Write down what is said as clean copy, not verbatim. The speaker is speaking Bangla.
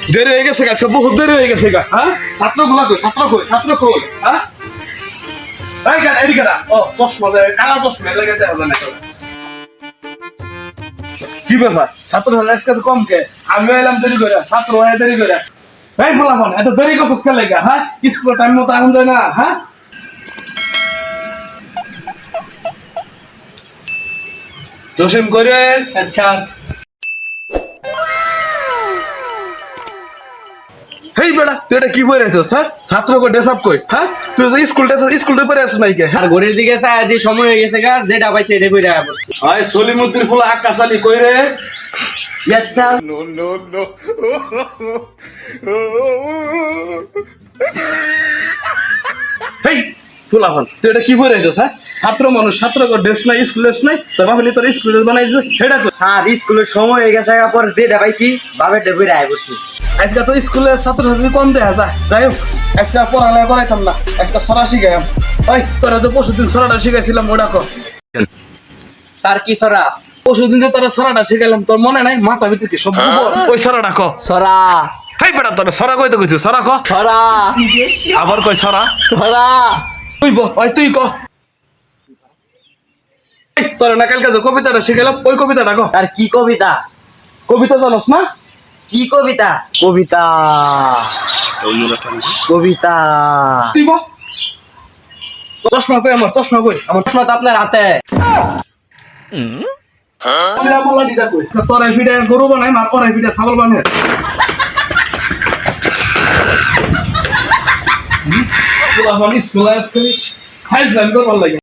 দেরি হয়ে গেছে আজকে বহুত দেরি হয়ে গেছে গা হ্যাঁ ছাত্রগুলা কই ছাত্র কই হ্যাঁ এই গা এদিকে না ও চশমা দে কালা চশমা লাগাতে হবে না কি ব্যাপার ছাত্র আজকে তো কম কে আমি এলাম দেরি করে ছাত্র হয় দেরি করে এই বলাবন এত দেরি করছিস কেন লাগা হ্যাঁ স্কুল টাইম মতো এখন যায় না হ্যাঁ জসিম করে আচ্ছা হেই বেড়া তুই এটা কি পরে আছিস হ্যাঁ ছাত্রকে ড্রেস আপ কই হ্যাঁ তুই তো স্কুল পরে আসিস নাই কে আর ঘড়ির দিকে চাই দিয়ে সময় হয়ে গেছে গা যেটা পাইছে এটা কইরা বসছি আয় সলিমুদ্দিন ফুল আকাশালি কই রে আচ্ছা হেই ফুলাফল তুই এটা কি পরে আছিস হ্যাঁ ছাত্র মানুষ ছাত্রকে ড্রেস নাই স্কুল ড্রেস নাই তোর ভাবলি তোর স্কুল ড্রেস বানাইছিস হেডা কই আর স্কুলের সময় হয়ে গেছে গা পর যেটা পাইছি বাবার ডেবে রায় বসছি আজকে তো স্কুলে ছাত্রছাত্রী কম দেখা যায় যাই হোক আজকে পড়ালেখা করাইতাম না আজকে সরা শিখাইম ওই তোরা যে পরশুদিন সরাটা শিখাইছিলাম ওটা কর স্যার কি সরা পরশুদিন যে তোরা সরাটা শিখাইলাম তোর মনে নাই মাথা ভিতরে কি সব ওই সরাটা ক সরা হেই বেটা তোরা সরা কইতে কইছিস সরা ক সরা আবার কই সরা সরা তুই ওই তুই ক তোরা না কালকে যে কবিতাটা শিখাইলাম ওই কবিতাটা ক আর কি কবিতা কবিতা জানোস না কি কবিতা কবিতা কবিতা তুই বল চশমা কই আমার চশমা কই আমার প্রশ্ন তো আপনার হাতে কবিতা বলা দিটা কই তোরা ভিডিও গরু বানাই মার ওরা ভিডিও ছাগল বানাই স্কুল খাইছিলাম তোর ভালো লাগে